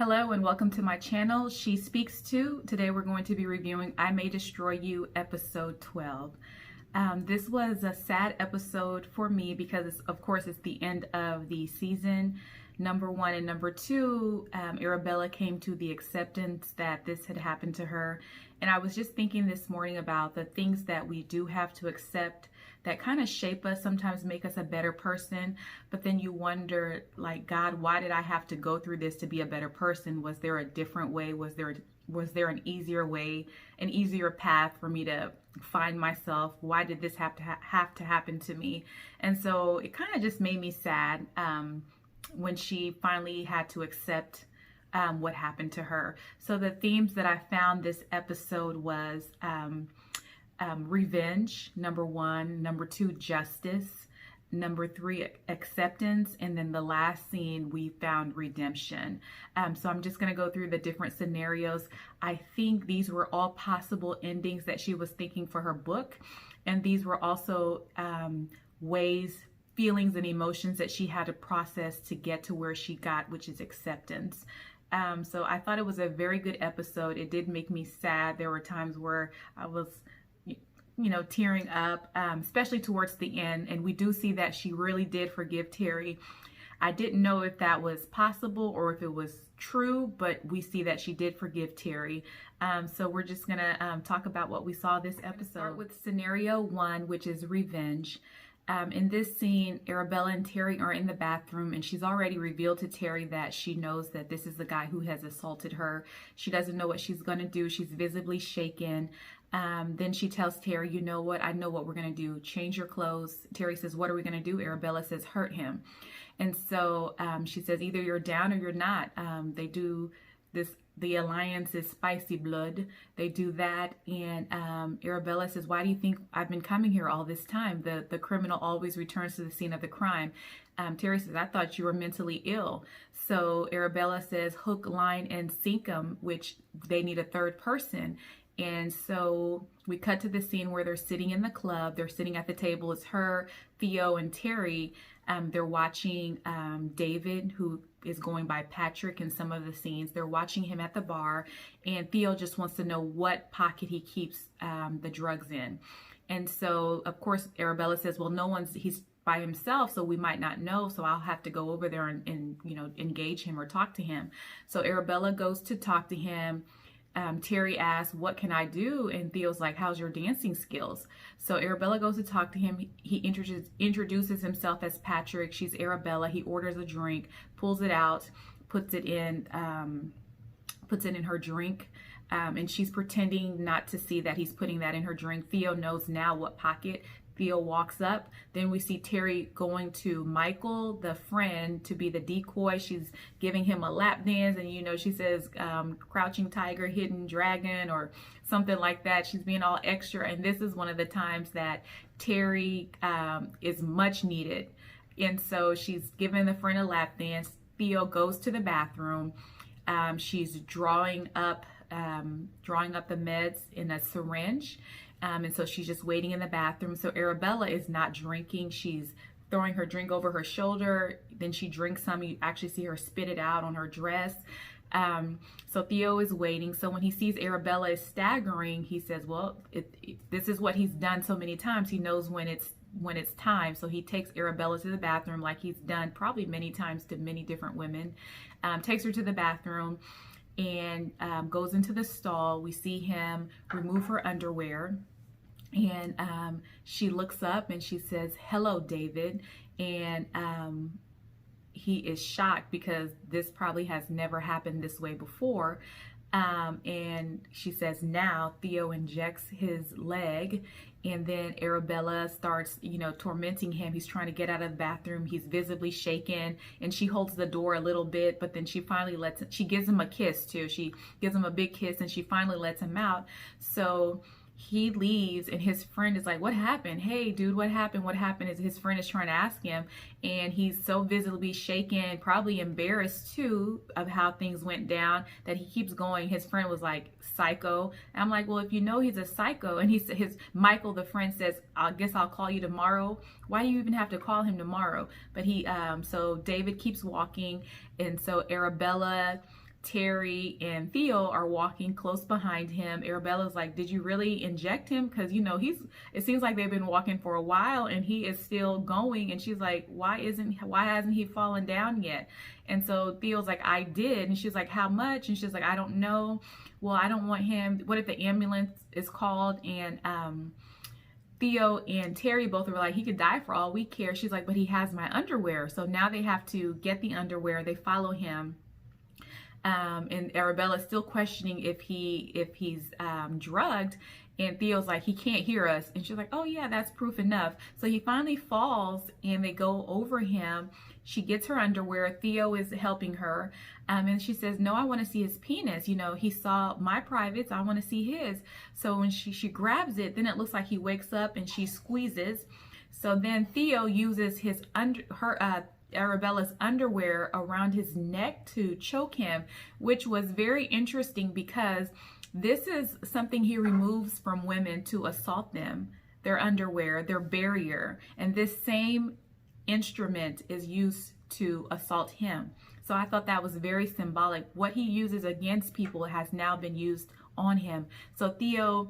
Hello and welcome to my channel, She Speaks To. Today we're going to be reviewing I May Destroy You, episode 12. This was a sad episode for me because, of course, it's the end of the season. Number one and number two, Arabella came to the acceptance that this had happened to her. And I was just thinking this morning about the things that we do have to accept that kind of shape us, sometimes make us a better person. But then you wonder, like, God, why did I have to go through this to be a better person? Was there a different way? Was there an easier way, an easier path for me to find myself? Why did this have to happen to me? And so it kind of just made me sad when she finally had to accept what happened to her. So the themes that I found this episode was revenge, number one, number two, justice, number three, acceptance, and then the last scene we found redemption. So I'm just going to go through the different scenarios. I think these were all possible endings that she was thinking for her book, and these were also ways, feelings, and emotions that she had to process to get to where she got, which is acceptance. So I thought it was a very good episode. It did make me sad. There were times where I was tearing up, especially towards the end. And we do see that she really did forgive Terry. I didn't know if that was possible or if it was true, but we see that she did forgive Terry. So we're just gonna talk about what we saw this episode. Start with scenario one, which is revenge. In this scene, Arabella and Terry are in the bathroom, and she's already revealed to Terry that she knows that this is the guy who has assaulted her. She doesn't know what she's going to do. She's visibly shaken. Then she tells Terry, you know what? I know what we're going to do. Change your clothes. Terry says, what are we going to do? Arabella says, hurt him. And so she says, either you're down or you're not. They do this. The alliance is spicy blood. They do that. And Arabella says, why do you think I've been coming here all this time? The criminal always returns to the scene of the crime. Terry says, I thought you were mentally ill. So Arabella says, hook, line, and sinkum, which they need a third person. And so we cut to the scene where they're sitting in the club. They're sitting at the table. It's her, Theo, and Terry. They're watching David, who is going by Patrick in some of the scenes. They're watching him at the bar, and Theo just wants to know what pocket he keeps the drugs in. And so, of course, Arabella says, well, he's by himself, so we might not know, so I'll have to go over there and engage him or talk to him. So Arabella goes to talk to him. Terry asks, what can I do? And Theo's like, how's your dancing skills? So Arabella goes to talk to him. He introduces himself as Patrick. She's Arabella. He orders a drink, pulls it out, puts it in her drink. And she's pretending not to see that he's putting that in her drink. Theo knows now what pocket. Theo walks up. Then we see Terry going to Michael, the friend, to be the decoy. She's giving him a lap dance, and she says crouching tiger, hidden dragon, or something like that. She's being all extra, and this is one of the times that Terry is much needed. And so she's giving the friend a lap dance. Theo goes to the bathroom. She's drawing up the meds in a syringe. And so she's just waiting in the bathroom. So Arabella is not drinking. She's throwing her drink over her shoulder. Then she drinks some. You actually see her spit it out on her dress. So Theo is waiting. So when he sees Arabella is staggering, he says, well, this is what he's done so many times. He knows when it's time. So he takes Arabella to the bathroom, like he's done probably many times to many different women. Takes her to the bathroom and goes into the stall. We see him remove her underwear. And she looks up and she says, hello, David. And he is shocked because this probably has never happened this way before. And she says, now. Theo injects his leg. And then Arabella starts, tormenting him. He's trying to get out of the bathroom. He's visibly shaken. And she holds the door a little bit. But then she finally she gives him a kiss too. She gives him a big kiss and she finally lets him out. So he leaves, and his friend is like, what happened? Hey, dude, what happened? What happened? His friend is trying to ask him, and he's so visibly shaken, probably embarrassed too of how things went down, that he keeps going. His friend was like, psycho. And I'm like, well, if you know he's a psycho, and Michael, the friend, says, I guess I'll call you tomorrow. Why do you even have to call him tomorrow? But so David keeps walking, and so Arabella Terry and Theo are walking close behind him. Arabella's like, did you really inject him? Because, you know, it seems like they've been walking for a while and he is still going. And she's like, why hasn't he fallen down yet? And so Theo's like, I did. And she's like, how much? And she's like, I don't know. Well, I don't want him. What if the ambulance is called? And Theo and Terry both were like, he could die for all we care. She's like, but he has my underwear. So now they have to get the underwear. They follow him. And Arabella's still questioning if he's drugged, and Theo's like, he can't hear us, and she's like, oh yeah, that's proof enough. So he finally falls and they go over him. She gets her underwear. Theo is helping her, and she says, no, I want to see his penis. You know, he saw my privates, I want to see his. So when she grabs it, then it looks like he wakes up and she squeezes. So then Theo uses Arabella's underwear around his neck to choke him, which was very interesting because this is something he removes from women to assault them, their underwear, their barrier, and this same instrument is used to assault him. So I thought that was very symbolic. What he uses against people has now been used on him. So Theo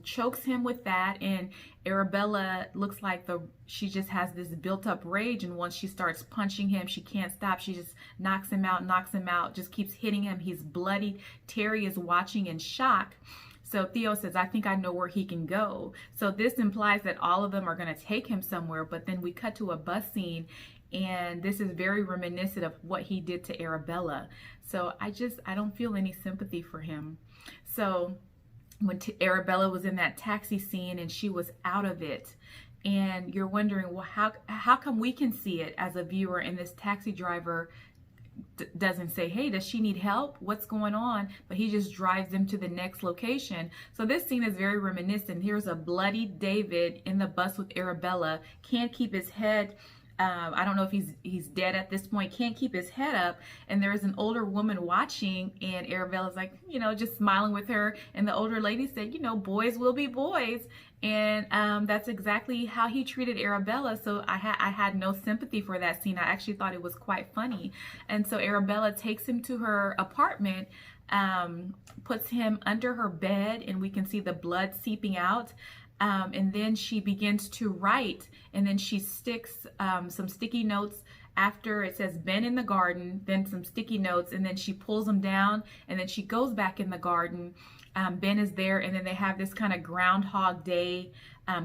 chokes him with that, and Arabella looks like she just has this built-up rage, and once she starts punching him, she can't stop. She just knocks him out, just keeps hitting him. He's bloody. Terry is watching in shock. So Theo says, I think I know where he can go. So this implies that all of them are going to take him somewhere, but then we cut to a bus scene, and this is very reminiscent of what he did to Arabella. So I don't feel any sympathy for him. So when Arabella was in that taxi scene and she was out of it, and you're wondering, well, how come we can see it as a viewer and this taxi driver doesn't say, hey, does she need help? What's going on? But he just drives them to the next location. So this scene is very reminiscent. Here's a bloody David in the bus with Arabella, can't keep his head. I don't know if he's dead at this point, can't keep his head up, and there's an older woman watching, and Arabella's like, you know, just smiling with her, and the older lady said, you know, boys will be boys, and that's exactly how he treated Arabella. So I had no sympathy for that scene. I actually thought it was quite funny. And so Arabella takes him to her apartment, puts him under her bed, and we can see the blood seeping out. And then she begins to write, and then she sticks some sticky notes after it says Ben in the garden, then some sticky notes, and then she pulls them down, and then she goes back in the garden. Ben is there, and then they have this kind of Groundhog Day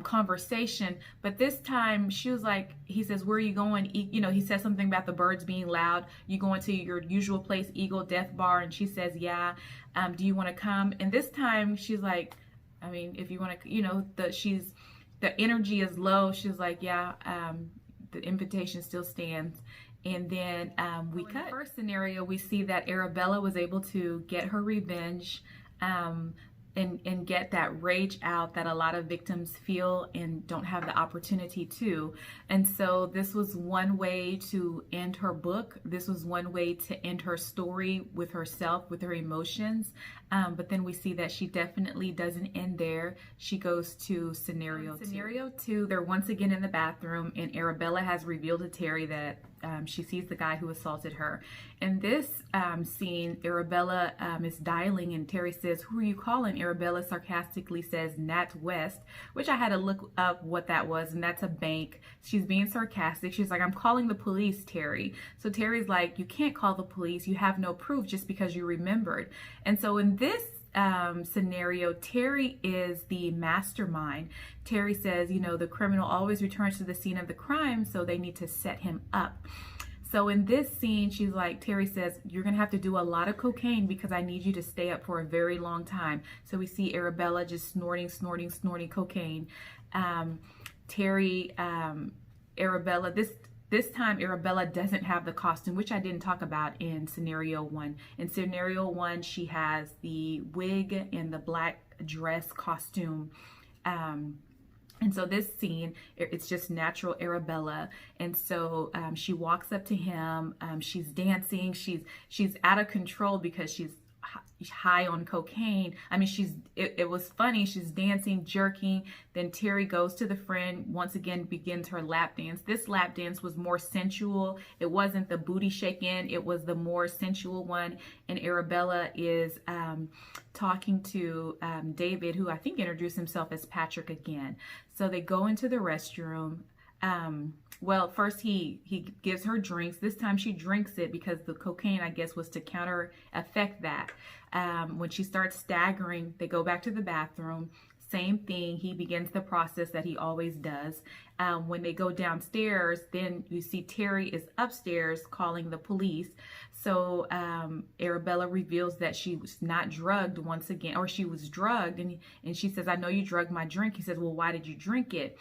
conversation. But this time she was like, he says, where are you going? You know, he says something about the birds being loud. You going to your usual place, Eagle Death Bar? And she says, yeah. Do you want to come? And this time she's like, I mean, if you want to, you know, the energy is low. She's like, yeah, the invitation still stands. And then we cut. In the first scenario, we see that Arabella was able to get her revenge and get that rage out that a lot of victims feel and don't have the opportunity to. And so this was one way to end her book. This was one way to end her story with herself, with her emotions. But then we see that she definitely doesn't end there. She goes to scenario two. Scenario two, they're once again in the bathroom, and Arabella has revealed to Terry that she sees the guy who assaulted her. In this scene, Arabella is dialing, and Terry says, who are you calling? Arabella sarcastically says, Nat West, which I had to look up what that was, and that's a bank. She's being sarcastic. She's like, I'm calling the police, Terry. So Terry's like, you can't call the police. You have no proof just because you remembered. And so in this scenario, Terry is the mastermind. Terry says, you know, the criminal always returns to the scene of the crime, so they need to set him up. So in this scene, she's like, Terry says, you're going to have to do a lot of cocaine because I need you to stay up for a very long time. So we see Arabella just snorting cocaine. Arabella, this time Arabella doesn't have the costume, which I didn't talk about in scenario one. In scenario one, she has the wig and the black dress costume. And so this scene, it's just natural Arabella. And so she walks up to him. She's dancing. She's out of control because she's high on cocaine. I mean, it was funny. She's dancing, jerking. Then Terry goes to the friend, once again begins her lap dance. This lap dance was more sensual. It wasn't the booty shaking, it was the more sensual one. And Arabella is talking to David, who I think introduced himself as Patrick again. So they go into the restroom. Well, first he gives her drinks. This time she drinks it because the cocaine, I guess, was to counter effect that. When she starts staggering, they go back to the bathroom. Same thing. He begins the process that he always does. When they go downstairs, then you see Terry is upstairs calling the police. So Arabella reveals that she was not drugged once again, or she was drugged. And she says, I know you drugged my drink. He says, well, why did you drink it?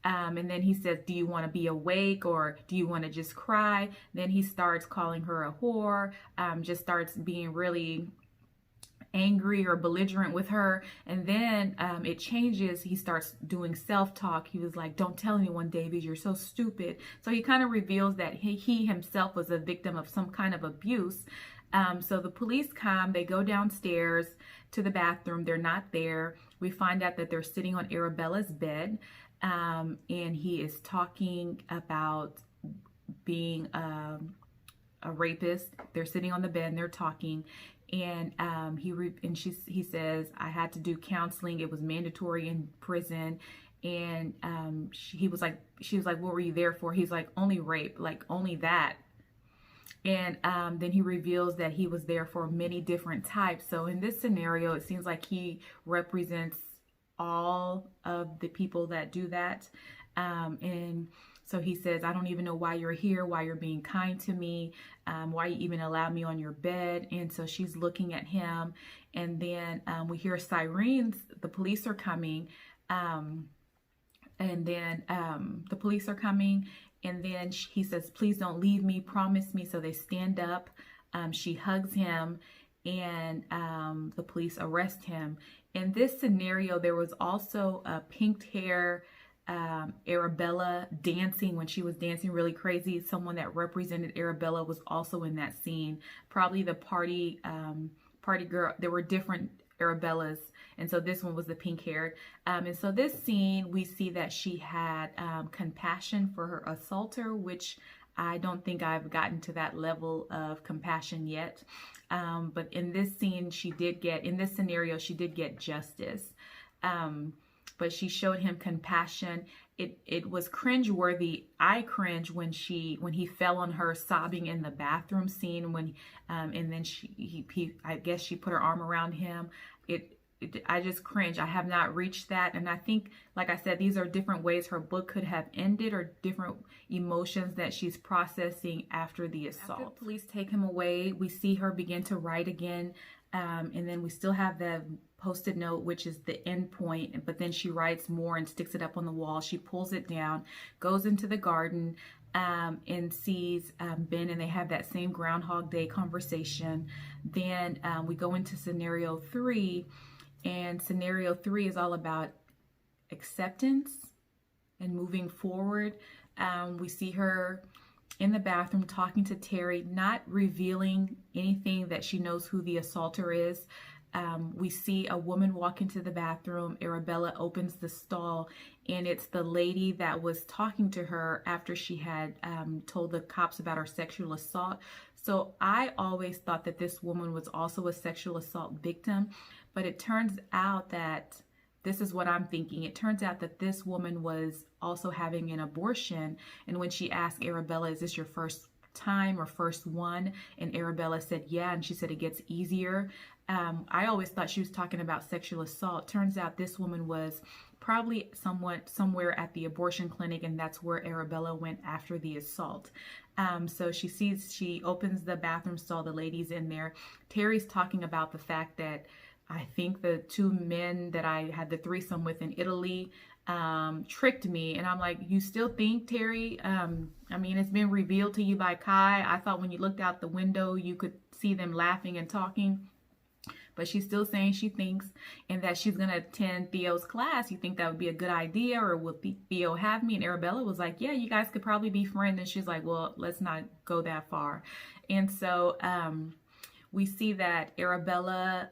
And then he says, do you want to be awake or do you want to just cry? Then he starts calling her a whore, just starts being really angry or belligerent with her. And then it changes. He starts doing self-talk. He was like, don't tell anyone, David, you're so stupid. So he kind of reveals that he himself was a victim of some kind of abuse. So the police come, they go downstairs to the bathroom. They're not there. We find out that they're sitting on Arabella's bed. And he is talking about being a rapist. They're sitting on the bed and they're talking. And he says, I had to do counseling. It was mandatory in prison. And she was like, what were you there for? He's like, only rape, like only that. And then he reveals that he was there for many different types. So in this scenario, it seems like he represents all of the people that do that. And so he says, I don't even know why you're here, why you're being kind to me, why you even allowed me on your bed. And so she's looking at him. And then we hear sirens. The police are coming. And then the police are coming. And then he says, please don't leave me, promise me. So they stand up. She hugs him. And the police arrest him. In this scenario, there was also a pink hair Arabella dancing when she was dancing really crazy. Someone that represented Arabella was also in that scene. Probably the party girl. There were different Arabellas, and so this one was the pink haired. And so this scene, we see that she had compassion for her assaulter, which I don't think I've gotten to that level of compassion yet. But in this scene, in this scenario, she did get justice. But she showed him compassion. It was cringeworthy. I cringed when he fell on her sobbing in the bathroom scene and then I guess she put her arm around him. I just cringe. I have not reached that. And I think, like I said, these are different ways her book could have ended or different emotions that she's processing after the assault. After the police take him away, we see her begin to write again. And then we still have the post-it note, which is the end point, but then she writes more and sticks it up on the wall. She pulls it down, goes into the garden, and sees Ben, and they have that same Groundhog Day conversation. Then we go into scenario 3, and scenario 3 is all about acceptance and moving forward. We see her in the bathroom talking to Terry, not revealing anything that she knows who the assaulter is. We see a woman walk into the bathroom. Arabella opens the stall, and it's the lady that was talking to her after she had told the cops about her sexual assault. So I always thought that this woman was also a sexual assault victim, but it turns out that this is what I'm thinking. It turns out that this woman was also having an abortion, and when she asked Arabella, is this your first time or first one? And Arabella said, yeah, and she said it gets easier. I always thought she was talking about sexual assault. Turns out this woman was probably somewhere at the abortion clinic, and that's where Arabella went after the assault. So she opens the bathroom stall, the lady's in there. Terry's talking about the fact that I think the 2 men that I had the threesome with in Italy tricked me. And I'm like, you still think, Terry? I mean, it's been revealed to you by Kai. I thought when you looked out the window, you could see them laughing and talking. But she's still saying she thinks, and that she's going to attend Theo's class. You think that would be a good idea, or will Theo have me? And Arabella was like, yeah, you guys could probably be friends. And she's like, well, let's not go that far. And so we see that Arabella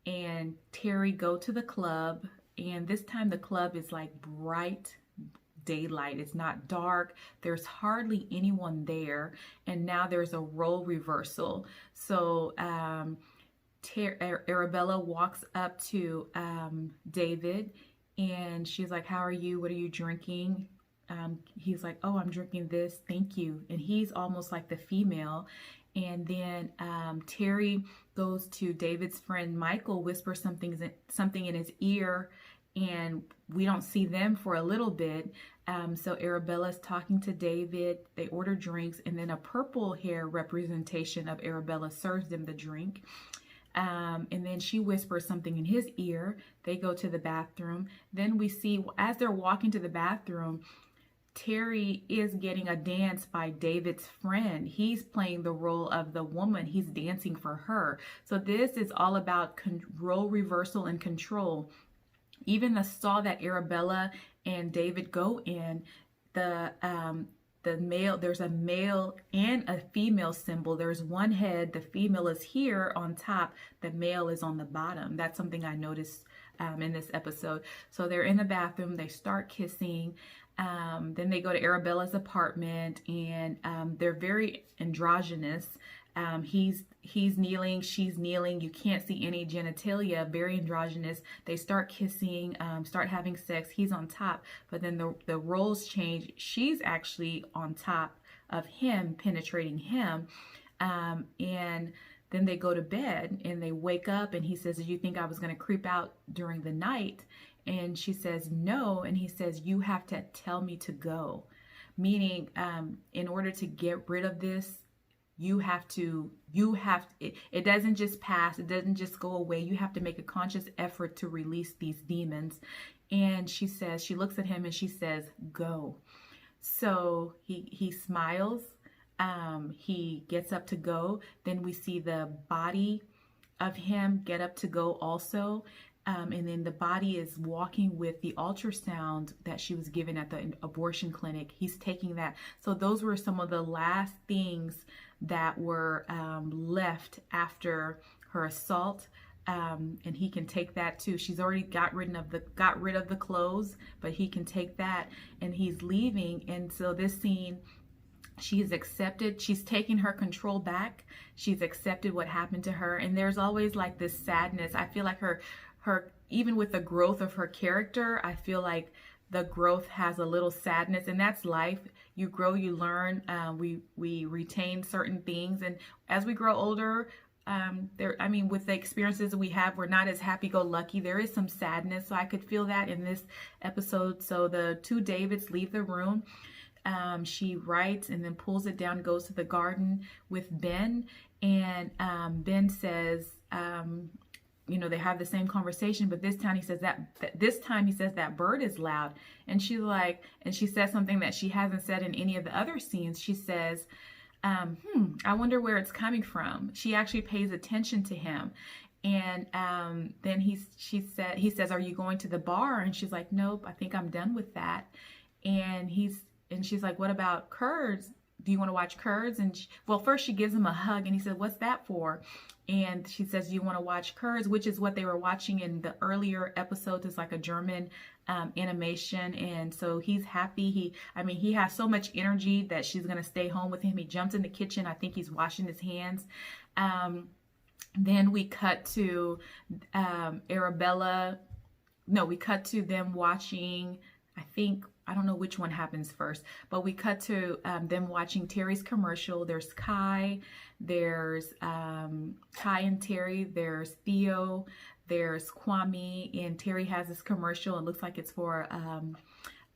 and Terry go to the club, and this time the club is like bright daylight. It's not dark. There's hardly anyone there, and now there's a role reversal. So Arabella walks up to David, and she's like, "How are you? What are you drinking?" He's like, "Oh, I'm drinking this, thank you." And he's almost like the female. And then Terry goes to David's friend Michael, whispers something in his ear, and we don't see them for a little bit. So Arabella's talking to David. They order drinks, and then a purple hair representation of Arabella serves them the drink. And then she whispers something in his ear. They go to the bathroom. Then we see, as they're walking to the bathroom, Terry is getting a dance by David's friend. He's playing the role of the woman. He's dancing for her. So this is all about role reversal and control. Even the stall that Arabella and David go in, the male, there's a male and a female symbol. There's one head, the female is here on top, the male is on the bottom. That's something I noticed in this episode. So they're in the bathroom, they start kissing. Then they go to Arabella's apartment, and they're very androgynous. He's kneeling, she's kneeling. You can't see any genitalia, very androgynous. They start kissing, start having sex. He's on top, but then the roles change. She's actually on top of him, penetrating him. And then they go to bed, and they wake up, and he says, "Did you think I was going to creep out during the night?" And she says, "No." And he says, "You have to tell me to go." Meaning, in order to get rid of this, it doesn't just pass. It doesn't just go away. You have to make a conscious effort to release these demons. And she says, she looks at him and she says, "Go." So he smiles. He gets up to go. Then we see the body of him get up to go also. And then the body is walking with the ultrasound that she was given at the abortion clinic. He's taking that. So those were some of the last things that were left after her assault. And he can take that too. She's already got rid of the clothes, but he can take that, and he's leaving. And so this scene, she's accepted, she's taken her control back. She's accepted what happened to her. And there's always like this sadness. I feel like her even with the growth of her character, I feel like the growth has a little sadness, and that's life. You grow, you learn, we retain certain things, and as we grow older, with the experiences we have, we're not as happy-go-lucky. There is some sadness, so I could feel that in this episode. So the two Davids leave the room. She writes and then pulls it down, goes to the garden with Ben, and Ben says, they have the same conversation, but this time he says that bird is loud. And she's like, and she says something that she hasn't said in any of the other scenes. She says, I wonder where it's coming from. She actually pays attention to him. And then he says, "Are you going to the bar?" And she's like, "Nope, I think I'm done with that." And she's like, "What about Kurds? Do you want to watch Kurds?" And first she gives him a hug, and he said, "What's that for?" And she says, "You want to watch Kurds?" Which is what they were watching in the earlier episodes. It's like a German animation. And so he's happy. He has so much energy that she's going to stay home with him. He jumps in the kitchen. I think he's washing his hands. Then we cut to Arabella. No, we cut to them watching, I don't know which one happens first, but we cut to them watching Terry's commercial. There's Kai, there's Kai and Terry, there's Theo, there's Kwame, and Terry has this commercial. It looks like it's for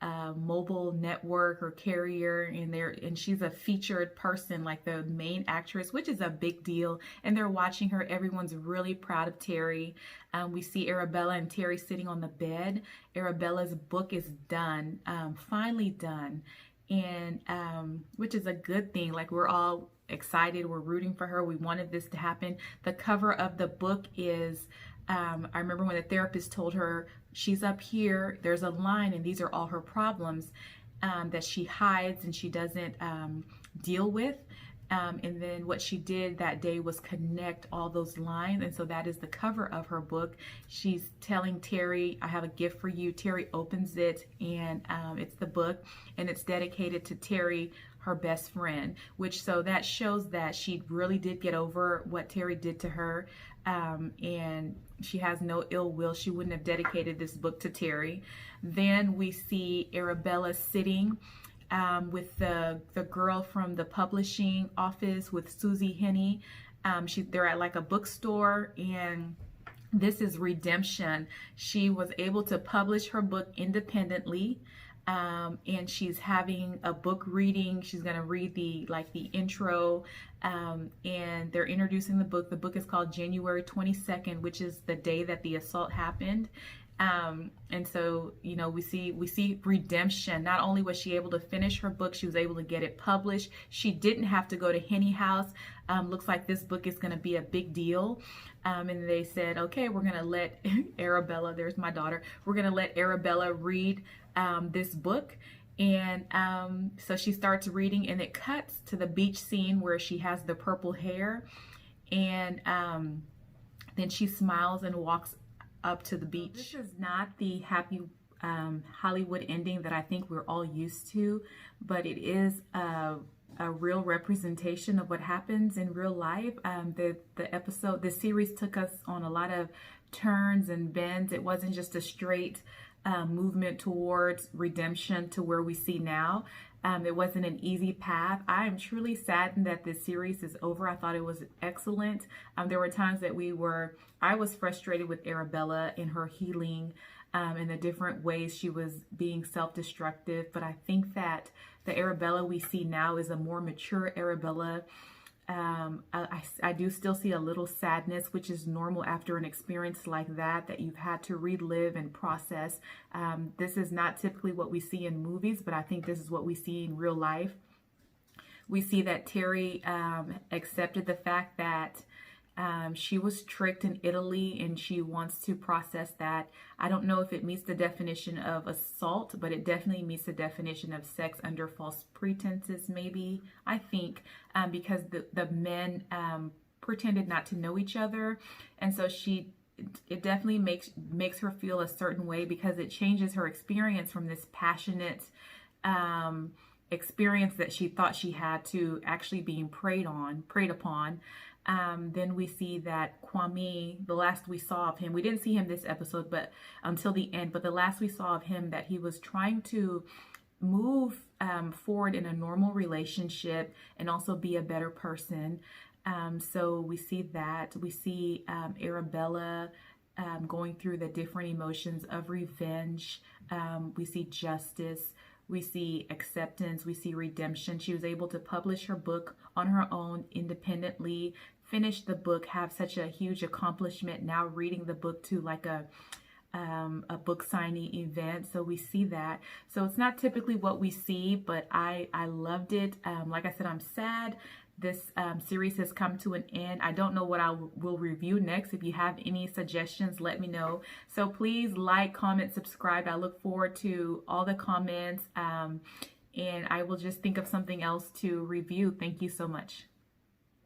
a mobile network or carrier, and she's a featured person, like the main actress, which is a big deal. And they're watching her. Everyone's really proud of Terry. We see Arabella and Terry sitting on the bed. Arabella's book is done, finally done, and which is a good thing. Like, we're all excited. We're rooting for her. We wanted this to happen. The cover of the book is, I remember when the therapist told her, she's up here, there's a line, and these are all her problems that she hides and she doesn't deal with. And then what she did that day was connect all those lines. And so that is the cover of her book. She's telling Terry, I have a gift for you. Terry opens it, and it's the book, and it's dedicated to Terry, her best friend, which so that shows that she really did get over what Terry did to her. And she has no ill will. She wouldn't have dedicated this book to Terry. Then we see Arabella sitting with the girl from the publishing office with Susie Henney. They're at like a bookstore, and this is redemption. She was able to publish her book independently. And she's having a book reading. She's going to read the intro, and they're introducing the book. The book is called January 22nd, which is the day that the assault happened. And so, you know, we see redemption. Not only was she able to finish her book, she was able to get it published. She didn't have to go to Henney House. Looks like this book is going to be a big deal. And they said, okay, we're going to let Arabella, there's my daughter, we're going to let Arabella read this book. And so she starts reading, and it cuts to the beach scene where she has the purple hair. And then she smiles and walks up to the beach. This is not the happy Hollywood ending that I think we're all used to, but it is a real representation of what happens in real life. The series took us on a lot of turns and bends. It wasn't just a straight movement towards redemption to where we see now. It wasn't an easy path. I am truly saddened that this series is over. I thought it was excellent. There were times that I was frustrated with Arabella in her healing, and the different ways she was being self-destructive. But I think that the Arabella we see now is a more mature Arabella. I do still see a little sadness, which is normal after an experience like that you've had to relive and process. This is not typically what we see in movies, but I think this is what we see in real life. We see that Terry accepted the fact that she was tricked in Italy, and she wants to process that. I don't know if it meets the definition of assault, but it definitely meets the definition of sex under false pretenses, maybe, I think, because the men pretended not to know each other. And so it definitely makes her feel a certain way, because it changes her experience from this passionate experience that she thought she had to actually being preyed upon. Then we see that Kwame, the last we saw of him, we didn't see him this episode, but until the end, but the last we saw of him, that he was trying to move forward in a normal relationship and also be a better person. So we see that. We see Arabella going through the different emotions of revenge. We see justice. We see acceptance. We see redemption. She was able to publish her book on her own independently, finish the book, have such a huge accomplishment, now reading the book to like a book signing event. So we see that. So it's not typically what we see, but I loved it. Like I said, I'm sad this series has come to an end. I don't know what I will review next. If you have any suggestions, let me know. So please like, comment, subscribe. I look forward to all the comments, and I will just think of something else to review. Thank you so much.